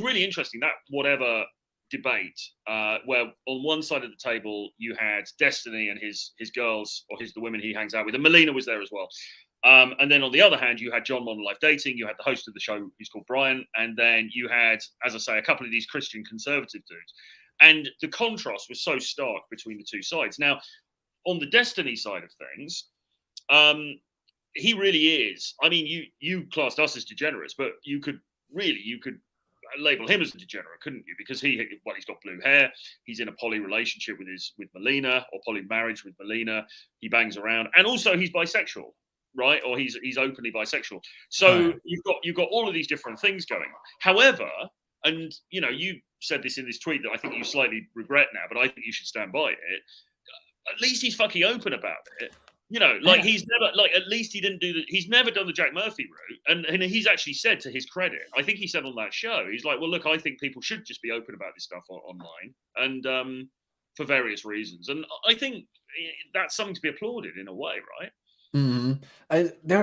really interesting that whatever debate where on one side of the table you had Destiny and his girls, or the women he hangs out with, and Melina was there as well. And then on the other hand, you had John Modern Life Dating, you had the host of the show, who's called Brian, and then you had, as I say, a couple of these Christian conservative dudes. And the contrast was so stark between the two sides. Now, on the Destiny side of things, he really is. I mean, you classed us as degenerates, but you could label him as a degenerate, couldn't you? Because he's got blue hair. He's in a poly relationship with Melina, or poly marriage with Melina. He bangs around, and also he's bisexual, right? Or he's openly bisexual. So you've got all of these different things going on. However, and you said this in this tweet that I think you slightly regret now, but I think you should stand by it. At least he's fucking open about it. He's never, at least he didn't he's never done the Jack Murphy route. And he's actually said, to his credit, I think he said on that show, he's like, well, look, I think people should just be open about this stuff online, and for various reasons. And I think that's something to be applauded in a way, right? Mm-hmm.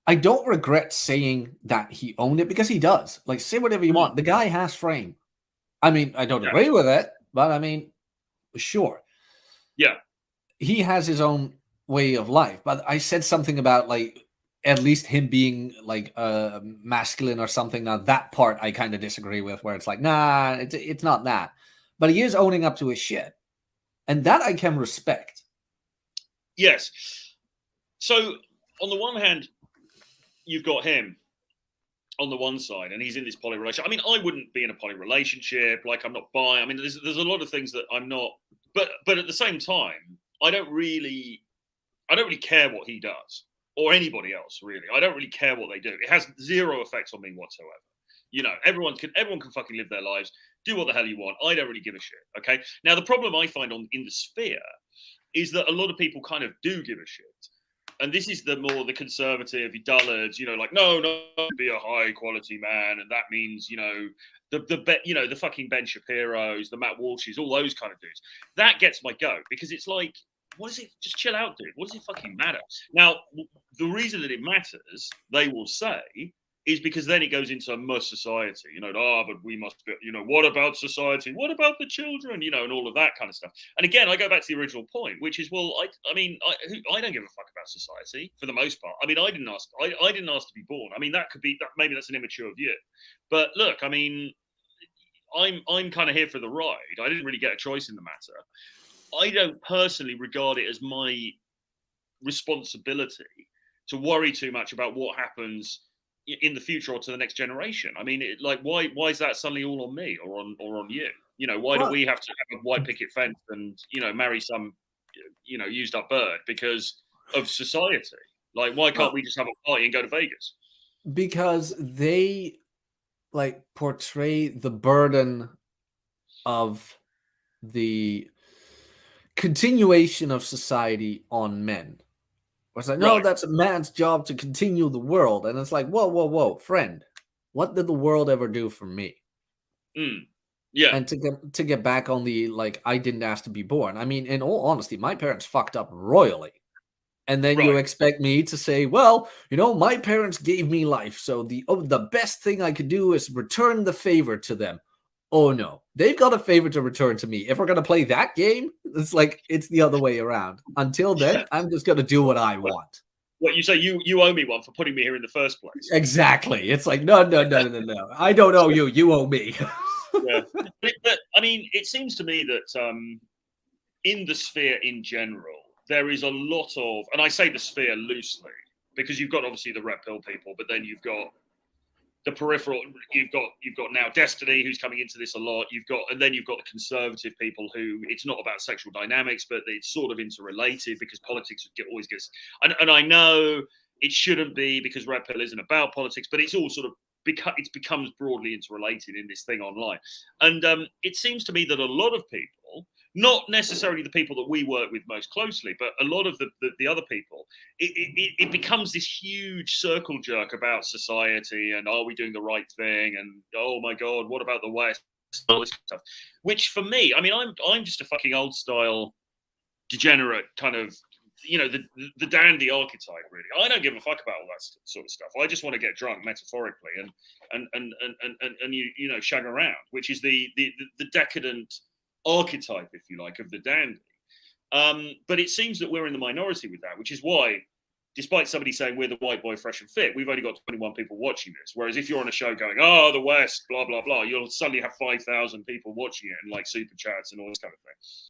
I don't regret saying that he owned it, because he does. Like, say whatever you want. The guy has frame. I mean, I don't agree with it, but I mean, sure. Yeah. He has his own way of life. But I said something about, like, at least him being like masculine or something. Now that part I kind of disagree with, where it's like, nah, it's not that. But he is owning up to his shit. And that I can respect. Yes. So on the one hand, you've got him on the one side, and he's in this poly relationship. I mean, I wouldn't be in a poly relationship. Like, I'm not bi. I mean, there's a lot of things that I'm not. But at the same time, I don't really care what he does, or anybody else, really. I don't really care what they do. It has zero effects on me whatsoever. Everyone can fucking live their lives, do what the hell you want. I don't really give a shit. Okay. Now, the problem I find in the sphere is that a lot of people kind of do give a shit. And this is the conservative dullards, like, no, be a high quality man, and that means, the fucking Ben Shapiro's, the Matt Walsh's, all those kind of dudes. That gets my goat, because it's like, what is it? Just chill out, dude. What does it fucking matter? Now, the reason that it matters, they will say, is because then it goes into a must society, but we must be, what about society? What about the children? And all of that kind of stuff. And again, I go back to the original point, which is, well, I don't give a fuck about society for the most part. I mean, I didn't ask to be born. I mean, that could be that. Maybe that's an immature view. But look, I mean, I'm kind of here for the ride. I didn't really get a choice in the matter. I don't personally regard it as my responsibility to worry too much about what happens in the future or to the next generation. I mean, why is that suddenly all on me or on you? Why do we have to have a white picket fence and marry some used up bird because of society? Like, why can't we just have a party and go to Vegas? Because they portray the burden of the continuation of society on men. It's like, no, that's a man's job to continue the world. And it's like, whoa, friend. What did the world ever do for me? Yeah. And to get back on the, I didn't ask to be born. I mean, in all honesty, my parents fucked up royally. And then you expect me to say, well, my parents gave me life. So the best thing I could do is return the favor to them. Oh, no, they've got a favor to return to me. If we're going to play that game, it's like, it's the other way around. Until then, I'm just going to do what I want. What you say, you owe me one for putting me here in the first place. Exactly. It's like, no. I don't owe you. You owe me. Yeah. But, I mean, it seems to me that in the sphere in general, there is a lot of, and I say the sphere loosely, because you've got obviously the red pill people, but then you've got the peripheral, you've got now Destiny, who's coming into this a lot. And then you've got the conservative people who it's not about sexual dynamics, but it's sort of interrelated because politics always gets. And I know it shouldn't be, because red pill isn't about politics, but it's all sort of it becomes broadly interrelated in this thing online. And it seems to me that a lot of people, not necessarily the people that we work with most closely, but a lot of the other people, it becomes this huge circle jerk about society and are we doing the right thing? And, oh my God, what about the West? All this stuff. Which for me, I mean, I'm just a fucking old style degenerate kind of you know, the dandy archetype. Really, I don't give a fuck about all that sort of stuff. I just want to get drunk metaphorically and you know, shag around, which is the decadent archetype, if you like, of the dandy. But it seems that we're in the minority with that, which is why, despite somebody saying we're the white boy fresh and fit, we've only got 21 people watching this. Whereas if you're on a show going, oh, the West, blah, blah, blah, you'll suddenly have 5,000 people watching it and like super chats and all this kind of thing.